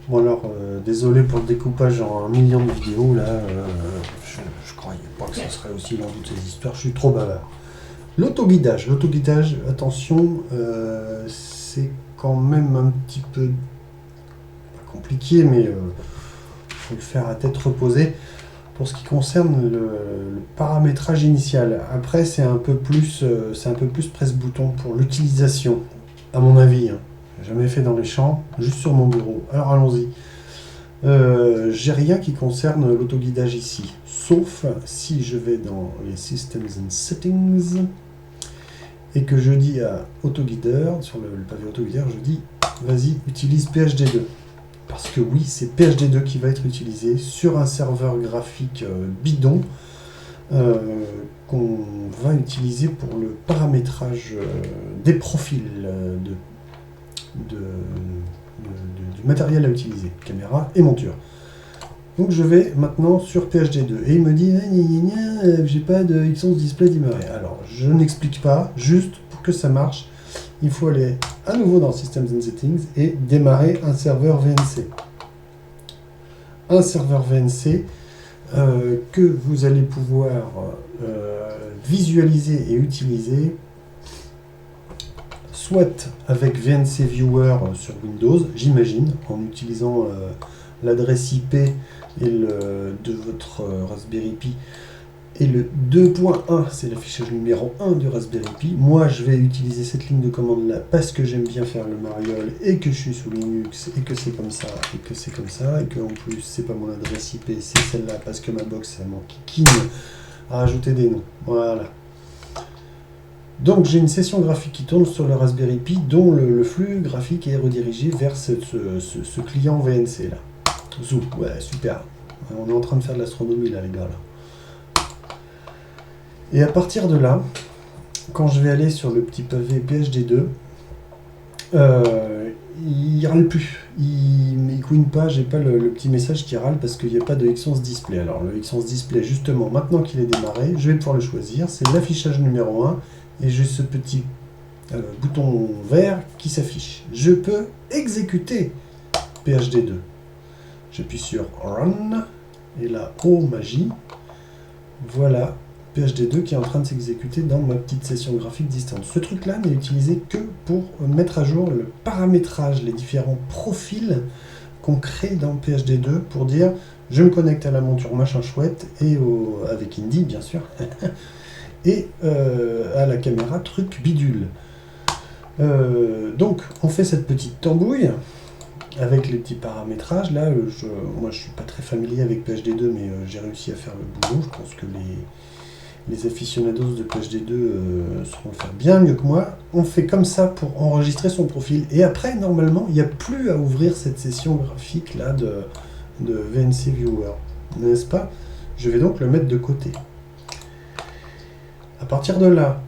Bon alors, désolé pour le découpage en 1 million de vidéos, là, je croyais pas que ça serait aussi long toutes ces histoires, je suis trop bavard. L'autoguidage, attention, c'est quand même un petit peu pas compliqué, mais faut le faire à tête reposée. Pour ce qui concerne le paramétrage initial, après c'est un peu plus presse-bouton pour l'utilisation, à mon avis. Hein. Jamais fait dans les champs, juste sur mon bureau. Alors allons-y. J'ai rien qui concerne l'autoguidage ici, sauf si je vais dans les Systems and Settings et que je dis à autoguideur, sur le pavé autoguideur, je dis vas-y, utilise PHD2. Parce que oui, c'est PHD2 qui va être utilisé sur un serveur graphique bidon qu'on va utiliser pour le paramétrage des profils du matériel à utiliser, caméra et monture. Donc je vais maintenant sur PHD2 et il me dit j'ai pas de X11 display démarrer. Alors je n'explique pas, juste pour que ça marche, il faut aller à nouveau dans Systems and Settings et démarrer un serveur VNC. Un serveur VNC que vous allez pouvoir visualiser et utiliser soit avec VNC Viewer sur Windows, j'imagine, en utilisant l'adresse IP de votre Raspberry Pi et le 2.1, c'est l'affichage numéro 1 du Raspberry Pi. Moi, je vais utiliser cette ligne de commande là parce que j'aime bien faire le mariole et que je suis sous Linux et que c'est comme ça et que c'est comme ça et que en plus c'est pas mon adresse IP, c'est celle-là parce que ma box elle m'enquiquine à rajouter des noms. Voilà. Donc j'ai une session graphique qui tourne sur le Raspberry Pi dont le flux graphique est redirigé vers ce client VNC là. Zou, ouais, super. On est en train de faire de l'astronomie là, les gars. Là. Et à partir de là, quand je vais aller sur le petit pavé PHD2, il râle plus. Il couine pas, j'ai pas le petit message qui râle parce qu'il n'y a pas de X11 display. Alors le X11 display, justement, maintenant qu'il est démarré, je vais pouvoir le choisir. C'est l'affichage numéro 1 et j'ai ce petit bouton vert qui s'affiche. Je peux exécuter PHD2. J'appuie sur Run, et là, oh magie, voilà PHD2 qui est en train de s'exécuter dans ma petite session graphique distante. Ce truc-là n'est utilisé que pour mettre à jour le paramétrage, les différents profils qu'on crée dans PHD2 pour dire je me connecte à la monture machin chouette, et avec Indy bien sûr, et à la caméra truc bidule. Donc on fait cette petite tambouille avec les petits paramétrages. Là, moi je suis pas très familier avec PHD2, mais j'ai réussi à faire le boulot. Je pense que les aficionados de PHD2 sauront le faire bien mieux que moi. On fait comme ça pour enregistrer son profil. Et après, normalement, il n'y a plus à ouvrir cette session graphique là de VNC Viewer. N'est-ce pas? Je vais donc le mettre de côté. À partir de là,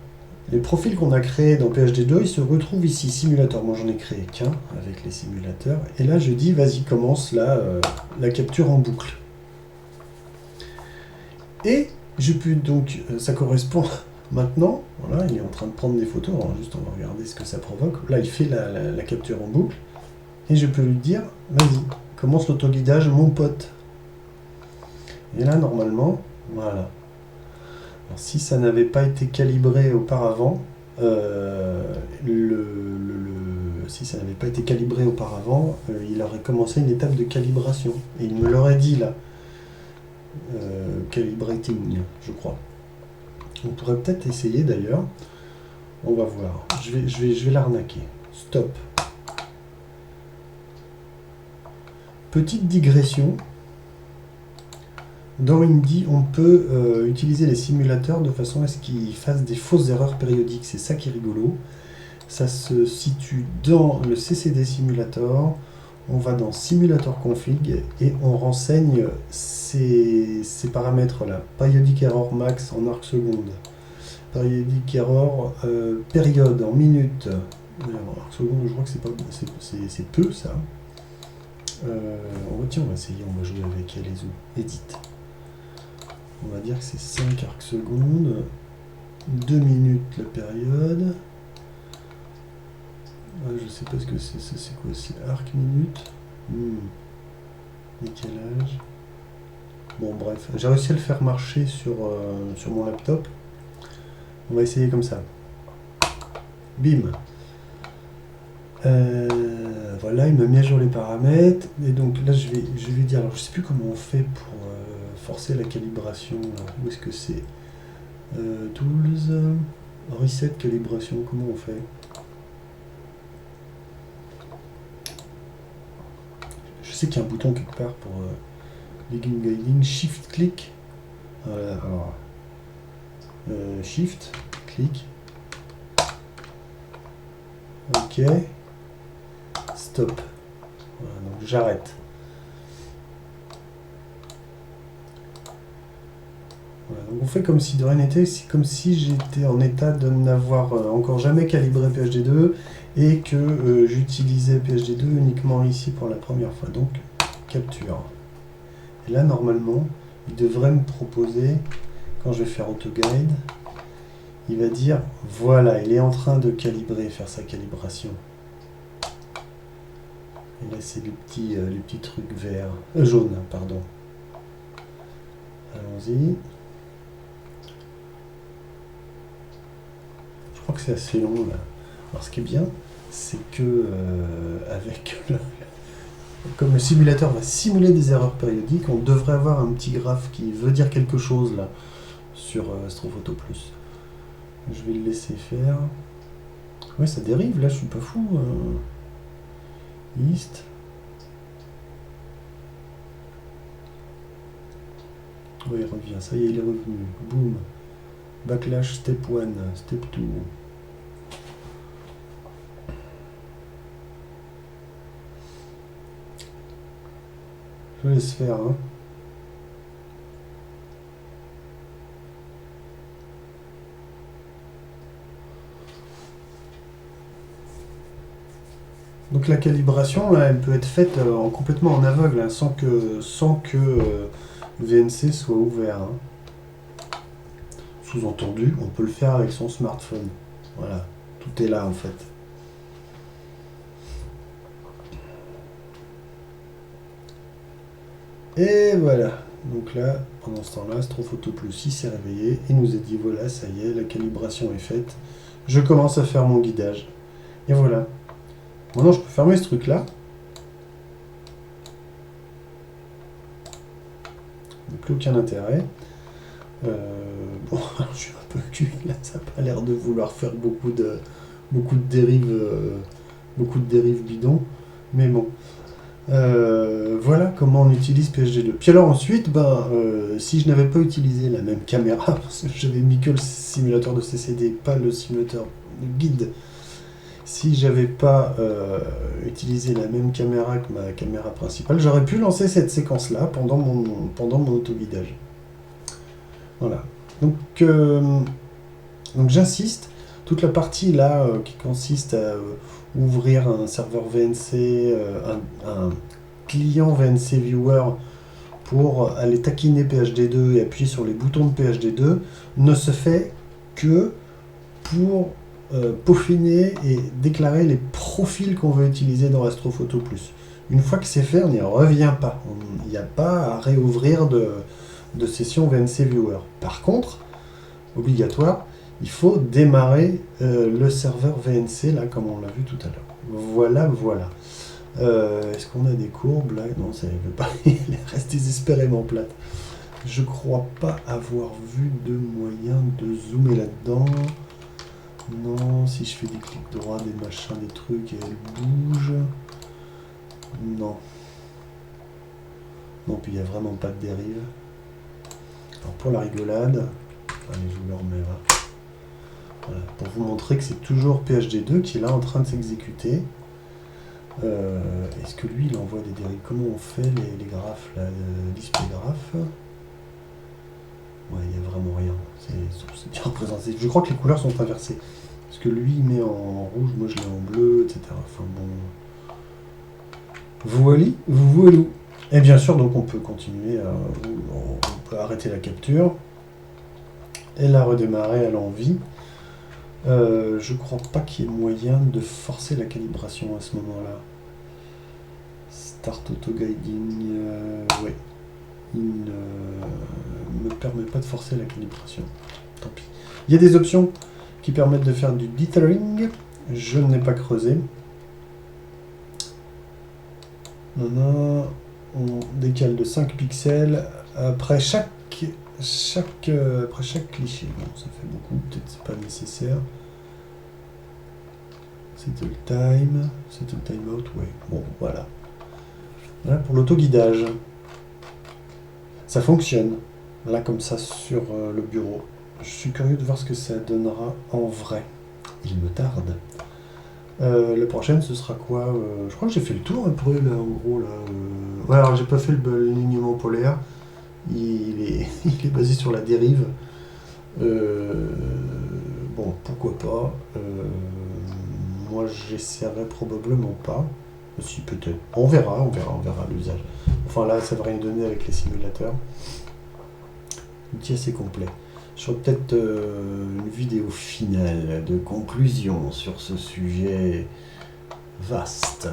les profils qu'on a créés dans PHD2, ils se retrouvent ici, simulateur. Moi, j'en ai créé qu'un avec les simulateurs. Et là, je dis, vas-y, commence la capture en boucle. Et je peux donc, ça correspond maintenant, voilà, il est en train de prendre des photos. Alors, juste, on va regarder ce que ça provoque. Là, il fait la capture en boucle. Et je peux lui dire, vas-y, commence l'autoguidage, mon pote. Et là, normalement, voilà. Alors, si ça n'avait pas été calibré auparavant, il aurait commencé une étape de calibration. Et il me l'aurait dit là. Calibrating, je crois. On pourrait peut-être essayer d'ailleurs. On va voir. Je vais l'arnaquer. Stop. Petite digression. Dans Indy, on peut utiliser les simulateurs de façon à ce qu'ils fassent des fausses erreurs périodiques. C'est ça qui est rigolo. Ça se situe dans le CCD Simulator. On va dans Simulator Config et on renseigne ces paramètres-là. Periodic Error Max en arc seconde. Periodic Error période en minutes. Alors, arc seconde, je crois que c'est peu ça. On va essayer, on va jouer avec les Edit. On va dire que c'est 5 arcs secondes, 2 minutes la période. Je sais pas ce que c'est quoi, c'est arc minute. Décalage. Bon, bref, j'ai réussi à le faire marcher sur mon laptop. On va essayer comme ça. Bim. Voilà, il m'a mis à jour les paramètres. Et donc là, je vais lui dire. Alors, je sais plus comment on fait pour forcer la calibration. Là. Où est-ce que c'est Tools, Reset, calibration. Comment on fait? Je sais qu'il y a un bouton quelque part pour Legging Guiding. Shift, clic. Voilà, alors. Shift, clic. Ok. Stop. Voilà, donc j'arrête. Voilà, donc on fait comme si de rien n'était, c'est comme si j'étais en état de n'avoir encore jamais calibré PHD2 et que j'utilisais PHD2 uniquement ici pour la première fois. Donc capture. Et là normalement, il devrait me proposer, quand je vais faire AutoGuide, il va dire voilà, il est en train de calibrer, faire sa calibration. Et là, c'est les petits trucs verts, jaunes, pardon. Allons-y. Je crois que c'est assez long là. Alors, ce qui est bien, c'est que comme le simulateur va simuler des erreurs périodiques, on devrait avoir un petit graphe qui veut dire quelque chose là sur Astrophoto Plus. Je vais le laisser faire. Ouais, ça dérive là, je suis pas fou. List. Oui, il revient. Ça y est, il est revenu. Boom. Backlash, step 1, step 2. Je laisse faire. Hein. Donc la calibration, là, elle peut être faite complètement en aveugle, hein, sans que VNC soit ouvert. Hein. Sous-entendu, on peut le faire avec son smartphone. Voilà, tout est là en fait. Et voilà. Donc là, pendant ce temps-là, Astrophoto Plus, il s'est réveillé et nous a dit voilà, ça y est, la calibration est faite. Je commence à faire mon guidage. Et voilà. Maintenant, je peux fermer ce truc-là. Il n'y a plus aucun intérêt. Bon, je suis un peu cuit, là, ça n'a pas l'air de vouloir faire beaucoup de dérives bidons. Mais bon. Voilà comment on utilise PHD2. Puis alors ensuite, si je n'avais pas utilisé la même caméra, parce que j'avais mis que le simulateur de CCD, pas le simulateur de guide, si j'avais pas utilisé la même caméra que ma caméra principale, j'aurais pu lancer cette séquence-là pendant mon autoguidage. Voilà. Donc j'insiste, toute la partie là qui consiste à ouvrir un serveur VNC, un client VNC Viewer pour aller taquiner PHD2 et appuyer sur les boutons de PHD2 ne se fait que pour peaufiner et déclarer les profils qu'on veut utiliser dans Astrophoto Plus. Une fois que c'est fait, on n'y revient pas. Il n'y a pas à réouvrir de session VNC Viewer. Par contre, obligatoire, il faut démarrer le serveur VNC, là, comme on l'a vu tout à l'heure. Voilà. Est-ce qu'on a des courbes là? Non, ça ne veut pas. Elle reste désespérément plate. Je crois pas avoir vu de moyen de zoomer là-dedans. Non, si je fais des clics droits, des machins, des trucs, et elle bouge. Non. Non, puis il n'y a vraiment pas de dérive. Alors pour la rigolade, allez, je vous le remets là. Voilà, pour vous montrer que c'est toujours PHD2 qui est là en train de s'exécuter. Est-ce que lui il envoie des dérives? Comment on fait les graphes là, display graph? Ouais, il n'y a vraiment rien. C'est bien représenté. Je crois que les couleurs sont inversées. Parce que lui il met en rouge, moi je l'ai en bleu, etc. Enfin bon. Voilà. Et bien sûr, donc on peut continuer, on peut arrêter la capture et la redémarrer à l'envie. Je crois pas qu'il y ait moyen de forcer la calibration à ce moment-là. Start Auto Guiding, oui. Il ne me permet pas de forcer la calibration. Tant pis. Il y a des options qui permettent de faire du dithering. Je ne l'ai pas creusé. On décale de 5 pixels après chaque cliché. Bon, ça fait beaucoup, peut-être c'est pas nécessaire. Settle time out, ouais. Bon, voilà. Voilà pour l'autoguidage. Ça fonctionne, là comme ça sur le bureau. Je suis curieux de voir ce que ça donnera en vrai. Il me tarde. La prochaine, ce sera quoi Je crois que j'ai fait le tour un peu là, en gros là. Ouais, alors j'ai pas fait l'alignement polaire. Il est basé sur la dérive. Bon, pourquoi pas. Moi, j'essaierai probablement pas. Si, peut-être. On verra l'usage. Enfin là, ça va rien donner avec les simulateurs. Outil assez complet. Je ferai peut-être une vidéo finale de conclusion sur ce sujet vaste.